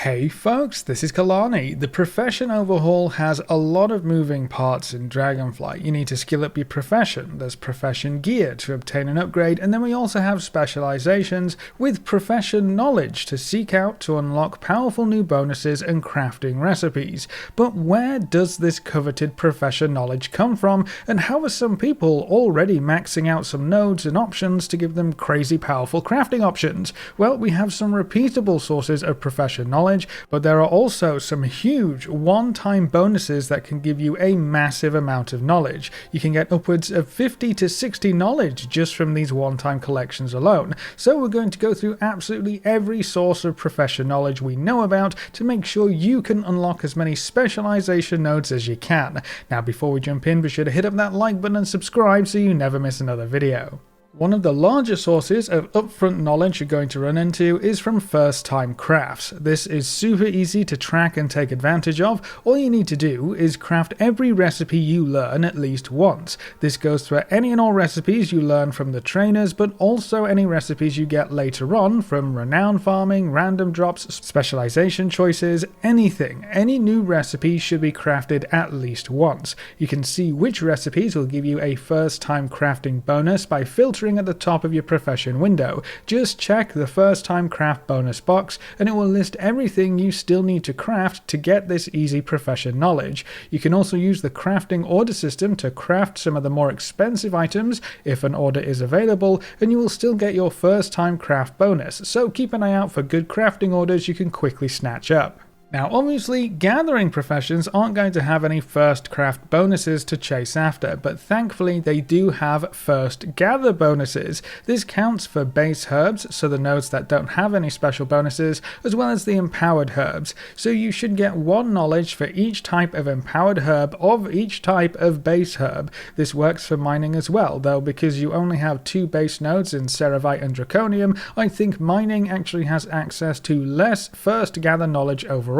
Hey folks, this is Kalani. The profession overhaul has a lot of moving parts in Dragonflight. You need to skill up your profession, there's profession gear to obtain an upgrade, and then we also have specializations with profession knowledge to seek out to unlock powerful new bonuses and crafting recipes. But where does this coveted profession knowledge come from, and how are some people already maxing out some nodes and options to give them crazy powerful crafting options? Well, we have some repeatable sources of profession knowledge, but there are also some huge one-time bonuses that can give you a massive amount of knowledge. You can get upwards of 50 to 60 knowledge just from these one-time collections alone. So we're going to go through absolutely every source of profession knowledge we know about to make sure you can unlock as many specialization nodes as you can. Now before we jump in, be sure to hit up that like button and subscribe so you never miss another video. One of the larger sources of upfront knowledge you're going to run into is from first-time crafts. This is super easy to track and take advantage of. All you need to do is craft every recipe you learn at least once. This goes for any and all recipes you learn from the trainers, but also any recipes you get later on from renown farming, random drops, specialization choices, anything. Any new recipe should be crafted at least once. You can see which recipes will give you a first-time crafting bonus by filtering at the top of your profession window. Just check the first time craft bonus box and it will list everything you still need to craft to get this easy profession knowledge. You can also use the crafting order system to craft some of the more expensive items if an order is available, and you will still get your first time craft bonus, so keep an eye out for good crafting orders you can quickly snatch up. Now obviously, gathering professions aren't going to have any first craft bonuses to chase after, but thankfully they do have first gather bonuses. This counts for base herbs, so the nodes that don't have any special bonuses, as well as the empowered herbs. So you should get one knowledge for each type of empowered herb of each type of base herb. This works for mining as well, though because you only have 2 base nodes in Ceravite and Draconium, I think mining actually has access to less first gather knowledge overall.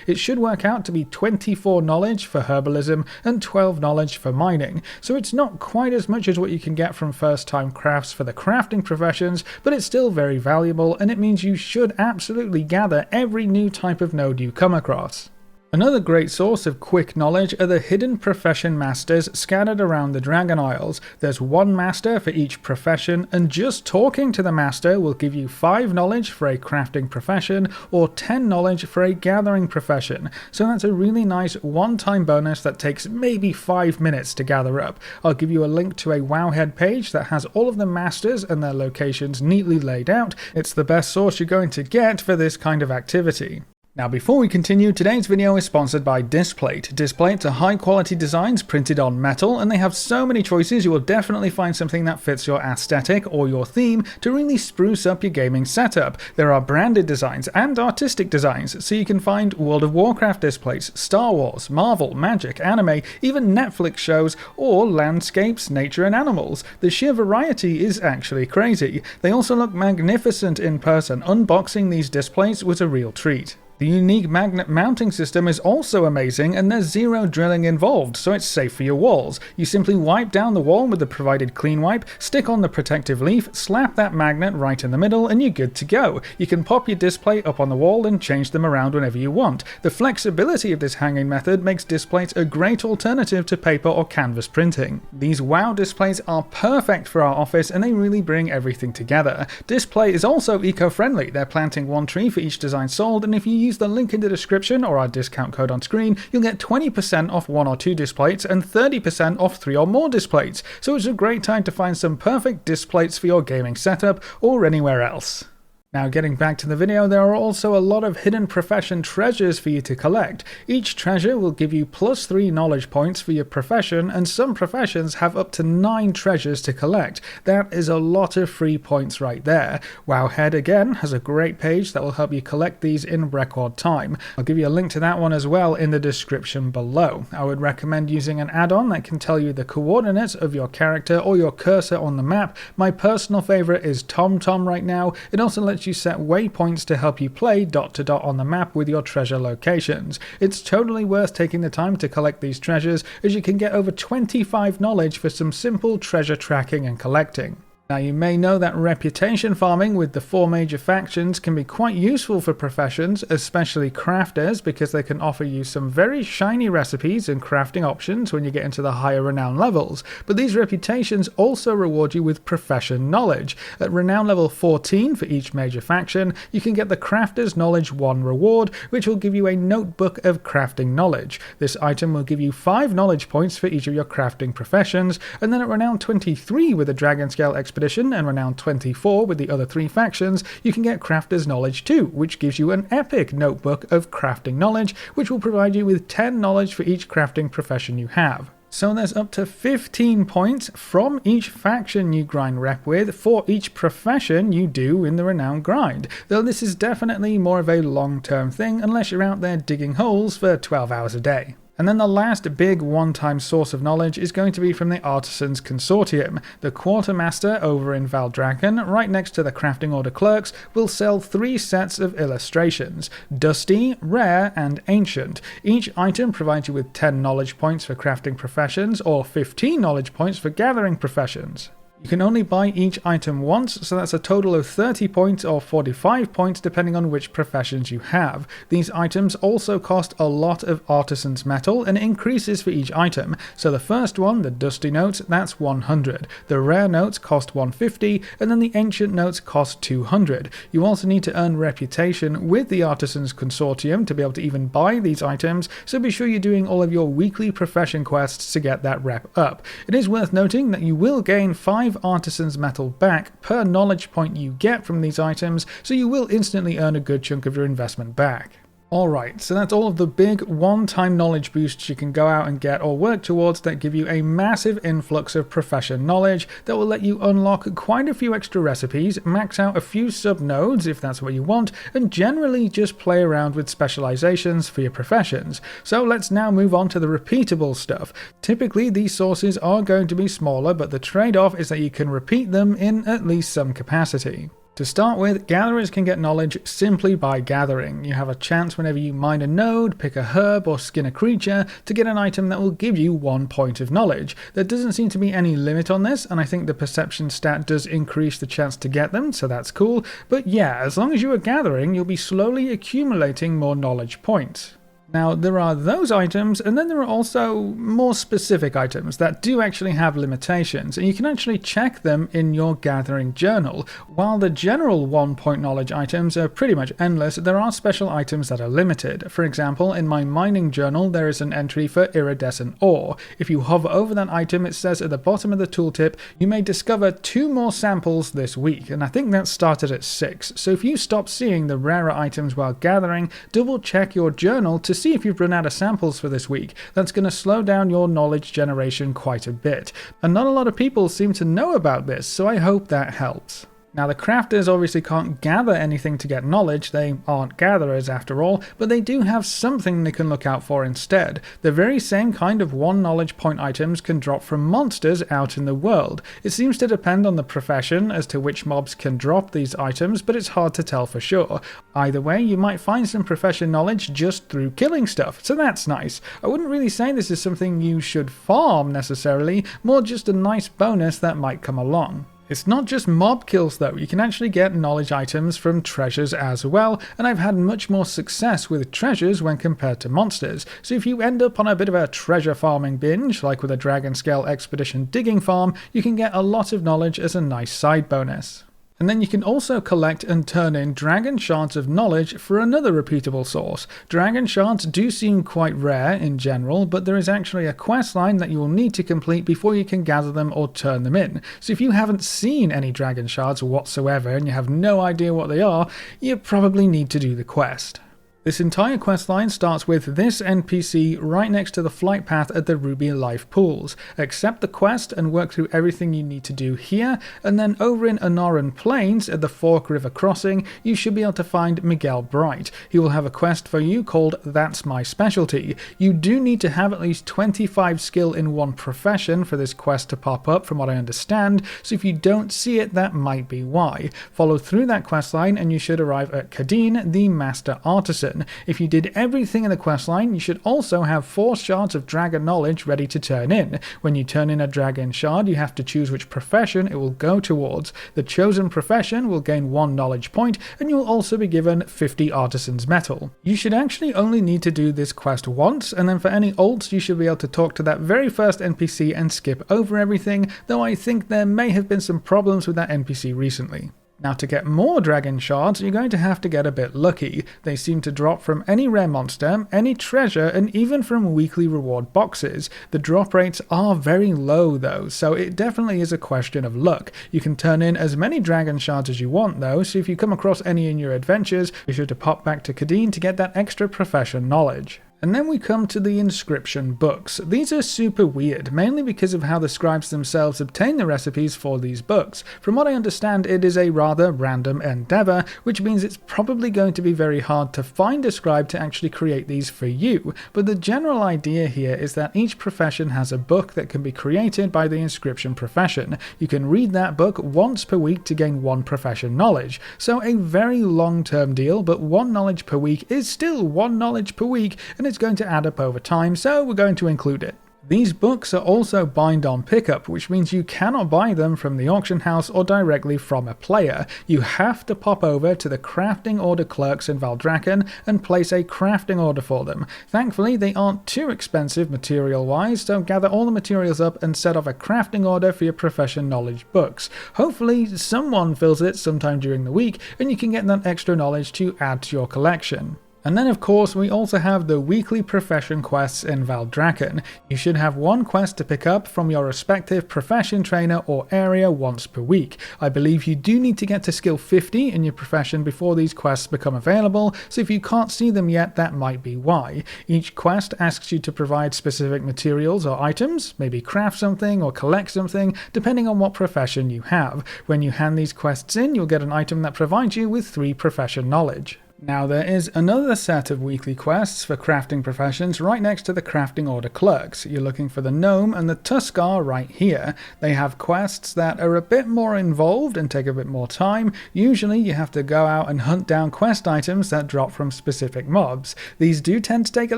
It should work out to be 24 knowledge for herbalism and 12 knowledge for mining, so it's not quite as much as what you can get from first time crafts for the crafting professions, but it's still very valuable, and it means you should absolutely gather every new type of node you come across. Another great source of quick knowledge are the hidden profession masters scattered around the Dragon Isles. There's one master for each profession, and just talking to the master will give you 5 knowledge for a crafting profession or 10 knowledge for a gathering profession. So that's a really nice one-time bonus that takes maybe 5 minutes to gather up. I'll give you a link to a Wowhead page that has all of the masters and their locations neatly laid out. It's the best source you're going to get for this kind of activity. Now before we continue, today's video is sponsored by Displate. Displates are high quality designs printed on metal, and they have so many choices you will definitely find something that fits your aesthetic or your theme to really spruce up your gaming setup. There are branded designs and artistic designs, so you can find World of Warcraft displays, Star Wars, Marvel, Magic, anime, even Netflix shows, or landscapes, nature and animals. The sheer variety is actually crazy. They also look magnificent in person. Unboxing these displays was a real treat. The unique magnet mounting system is also amazing, and there's 0 drilling involved, so it's safe for your walls. You simply wipe down the wall with the provided clean wipe, stick on the protective leaf, slap that magnet right in the middle, and you're good to go. You can pop your display up on the wall and change them around whenever you want. The flexibility of this hanging method makes displays a great alternative to paper or canvas printing. These WoW displays are perfect for our office, and they really bring everything together. Display is also eco-friendly. They're planting 1 tree for each design sold, and if you use the link in the description or our discount code on screen, you'll get 20% off 1 or 2 displays and 30% off 3 or more displays. So it's a great time to find some perfect displays for your gaming setup or anywhere else. Now getting back to the video, there are also a lot of hidden profession treasures for you to collect. Each treasure will give you +3 knowledge points for your profession, and some professions have up to 9 treasures to collect. That is a lot of free points right there. Wowhead again has a great page that will help you collect these in record time. I'll give you a link to that one as well in the description below. I would recommend using an add-on that can tell you the coordinates of your character or your cursor on the map. My personal favorite is TomTom right now. It also lets you set waypoints to help you play dot to dot on the map with your treasure locations. It's totally worth taking the time to collect these treasures, as you can get over 25 knowledge for some simple treasure tracking and collecting. Now you may know that reputation farming with the 4 major factions can be quite useful for professions, especially crafters, because they can offer you some very shiny recipes and crafting options when you get into the higher renown levels. But these reputations also reward you with profession knowledge. At renown level 14 for each major faction, you can get the Crafter's Knowledge 1 reward, which will give you a notebook of crafting knowledge. This item will give you 5 knowledge points for each of your crafting professions, and then at renown 23 with the Dragon Scale Expedition and renown 24 with the other 3 factions, you can get Crafter's Knowledge 2, which gives you an epic notebook of crafting knowledge, which will provide you with 10 knowledge for each crafting profession you have. So there's up to 15 points from each faction you grind rep with for each profession you do in the Renown grind, though this is definitely more of a long-term thing unless you're out there digging holes for 12 hours a day. And then the last big one-time source of knowledge is going to be from the Artisan Consortium. The Quartermaster over in Valdragon, right next to the Crafting Order Clerks, will sell 3 sets of illustrations: Dusty, Rare, and Ancient. Each item provides you with 10 knowledge points for crafting professions, or 15 knowledge points for gathering professions. You can only buy each item once, so that's a total of 30 points or 45 points depending on which professions you have. These items also cost a lot of Artisan's metal and it increases for each item. So the first one, the Dusty Notes, that's 100. The Rare Notes cost 150, and then the Ancient Notes cost 200. You also need to earn reputation with the Artisan's Consortium to be able to even buy these items, so be sure you're doing all of your weekly profession quests to get that rep up. It is worth noting that you will gain 5 Artisan's metal back per knowledge point you get from these items, so you will instantly earn a good chunk of your investment back. Alright, so that's all of the big one-time knowledge boosts you can go out and get or work towards that give you a massive influx of profession knowledge that will let you unlock quite a few extra recipes, max out a few sub-nodes if that's what you want, and generally just play around with specializations for your professions. So let's now move on to the repeatable stuff. Typically these sources are going to be smaller, but the trade-off is that you can repeat them in at least some capacity. To start with, gatherers can get knowledge simply by gathering. You have a chance whenever you mine a node, pick a herb, or skin a creature to get an item that will give you 1 point of knowledge. There doesn't seem to be any limit on this, and I think the perception stat does increase the chance to get them, so that's cool. But yeah, as long as you are gathering, you'll be slowly accumulating more knowledge points. Now, there are those items, and then there are also more specific items that do actually have limitations, and you can actually check them in your gathering journal. While the general 1 point knowledge items are pretty much endless, there are special items that are limited. For example, in my mining journal, there is an entry for iridescent ore. If you hover over that item, it says at the bottom of the tooltip, you may discover 2 more samples this week, and I think that started at 6. So if you stop seeing the rarer items while gathering, double check your journal to see if you've run out of samples for this week. That's going to slow down your knowledge generation quite a bit. And not a lot of people seem to know about this, so I hope that helps. Now the crafters obviously can't gather anything to get knowledge, they aren't gatherers after all, but they do have something they can look out for instead. The very same kind of 1 knowledge point items can drop from monsters out in the world. It seems to depend on the profession as to which mobs can drop these items, but it's hard to tell for sure. Either way, you might find some profession knowledge just through killing stuff, so that's nice. I wouldn't really say this is something you should farm necessarily, more just a nice bonus that might come along. It's not just mob kills though, you can actually get knowledge items from treasures as well, and I've had much more success with treasures when compared to monsters. So if you end up on a bit of a treasure farming binge, like with a Dragon Scale Expedition digging farm, you can get a lot of knowledge as a nice side bonus. And then you can also collect and turn in Dragon Shards of Knowledge for another repeatable source. Dragon Shards do seem quite rare in general, but there is actually a quest line that you will need to complete before you can gather them or turn them in. So if you haven't seen any Dragon Shards whatsoever and you have no idea what they are, you probably need to do the quest. This entire questline starts with this NPC right next to the flight path at the Ruby Life Pools. Accept the quest and work through everything you need to do here, and then over in Anoran Plains at the Fork River Crossing, you should be able to find Miguel Bright. He will have a quest for you called That's My Specialty. You do need to have at least 25 skill in one profession for this quest to pop up from what I understand, so if you don't see it, that might be why. Follow through that questline and you should arrive at Kadeen, the Master Artisan. profession. If you did everything in the questline, you should also have 4 shards of dragon knowledge ready to turn in. When you turn in a dragon shard, you have to choose which profession it will go towards. The chosen profession will gain 1 knowledge point, and you'll also be given 50 artisan's metal. You should actually only need to do this quest once, and then for any ults you should be able to talk to that very first NPC and skip over everything, though I think there may have been some problems with that NPC recently. Now, to get more dragon shards, you're going to have to get a bit lucky. They seem to drop from any rare monster, any treasure, and even from weekly reward boxes. The drop rates are very low though, so it definitely is a question of luck. You can turn in as many dragon shards as you want though, so if you come across any in your adventures, be sure to pop back to Khadeen to get that extra profession knowledge. And then we come to the Inscription books. These are super weird, mainly because of how the scribes themselves obtain the recipes for these books. From what I understand, it is a rather random endeavour, which means it's probably going to be very hard to find a scribe to actually create these for you. But the general idea here is that each profession has a book that can be created by the Inscription profession. You can read that book once per week to gain 1 profession knowledge. So a very long-term deal, but 1 knowledge per week is still 1 knowledge per week, and it's going to add up over time, so we're going to include it. These books are also bind on pickup, which means you cannot buy them from the auction house or directly from a player. You have to pop over to the crafting order clerks in Valdrakken and place a crafting order for them. Thankfully, they aren't too expensive material-wise, so gather all the materials up and set off a crafting order for your profession knowledge books. Hopefully, someone fills it sometime during the week, and you can get that extra knowledge to add to your collection. And then of course we also have the weekly profession quests in Valdrakken. You should have 1 quest to pick up from your respective profession trainer or area once per week. I believe you do need to get to skill 50 in your profession before these quests become available, so if you can't see them yet, that might be why. Each quest asks you to provide specific materials or items, maybe craft something or collect something, depending on what profession you have. When you hand these quests in, you'll get an item that provides you with 3 profession knowledge. Now there is another set of weekly quests for crafting professions right next to the crafting order clerks. You're looking for the gnome and the tuskar right here. They have quests that are a bit more involved and take a bit more time. Usually you have to go out and hunt down quest items that drop from specific mobs. These do tend to take a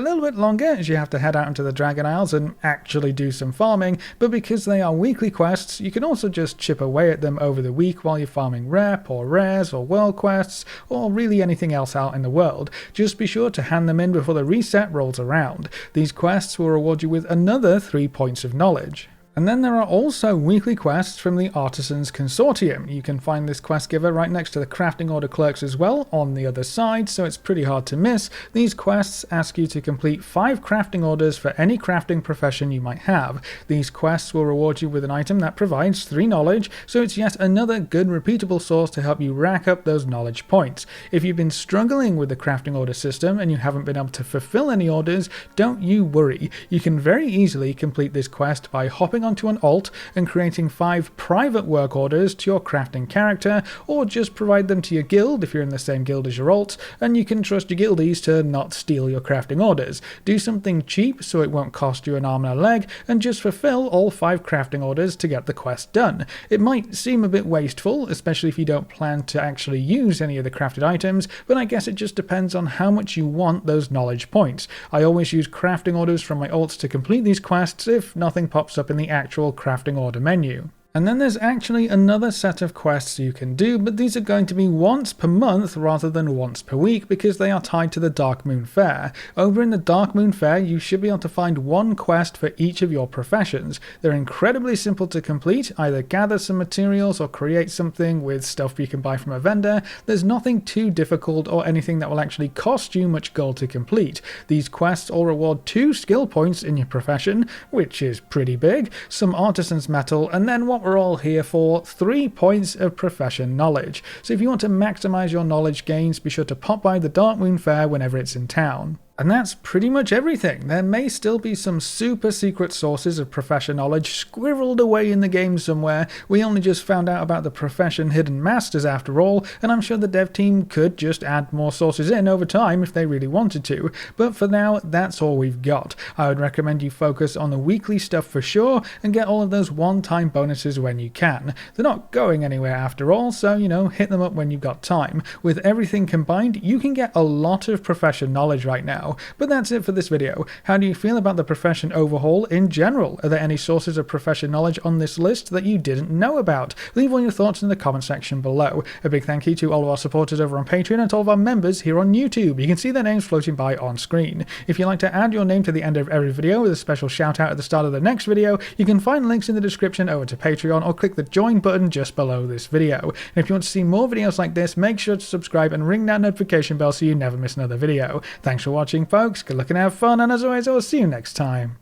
little bit longer as you have to head out into the Dragon Isles and actually do some farming, but because they are weekly quests, you can also just chip away at them over the week while you're farming rep or rares or world quests or really anything else out in the world. Just be sure to hand them in before the reset rolls around. These quests will reward you with another 3 points of knowledge. And then there are also weekly quests from the Artisan Consortium. You can find this quest giver right next to the crafting order clerks as well on the other side, so it's pretty hard to miss. These quests ask you to complete 5 crafting orders for any crafting profession you might have. These quests will reward you with an item that provides 3 knowledge, so it's yet another good repeatable source to help you rack up those knowledge points. If you've been struggling with the crafting order system and you haven't been able to fulfill any orders, don't you worry. You can very easily complete this quest by hopping onto an alt and creating 5 private work orders to your crafting character, or just provide them to your guild if you're in the same guild as your alt, and you can trust your guildies to not steal your crafting orders. Do something cheap so it won't cost you an arm and a leg, and just fulfill all 5 crafting orders to get the quest done. It might seem a bit wasteful, especially if you don't plan to actually use any of the crafted items, but I guess it just depends on how much you want those knowledge points. I always use crafting orders from my alts to complete these quests if nothing pops up in the actual crafting order menu. And then there's actually another set of quests you can do, but these are going to be once per month rather than once per week because they are tied to the Darkmoon Faire. Over in the Darkmoon Faire, you should be able to find 1 quest for each of your professions. They're incredibly simple to complete, either gather some materials or create something with stuff you can buy from a vendor. There's nothing too difficult or anything that will actually cost you much gold to complete. These quests all reward 2 skill points in your profession, which is pretty big, some artisan's metal, and then what we're all here for, 3 points of profession knowledge. So if you want to maximize your knowledge gains, be sure to pop by the Darkmoon Faire whenever it's in town. And that's pretty much everything. There may still be some super secret sources of profession knowledge squirreled away in the game somewhere. We only just found out about the profession hidden masters after all, and I'm sure the dev team could just add more sources in over time if they really wanted to. But for now, that's all we've got. I would recommend you focus on the weekly stuff for sure, and get all of those one-time bonuses when you can. They're not going anywhere after all, so, hit them up when you've got time. With everything combined, you can get a lot of profession knowledge right now. But that's it for this video. How do you feel about the profession overhaul in general? Are there any sources of profession knowledge on this list that you didn't know about? Leave all your thoughts in the comment section below. A big thank you to all of our supporters over on Patreon and to all of our members here on YouTube. You can see their names floating by on screen. If you'd like to add your name to the end of every video with a special shout out at the start of the next video, you can find links in the description over to Patreon or click the join button just below this video. And if you want to see more videos like this, make sure to subscribe and ring that notification bell so you never miss another video. Thanks for watching, folks. Good luck and have fun, and as always, I will see you next time.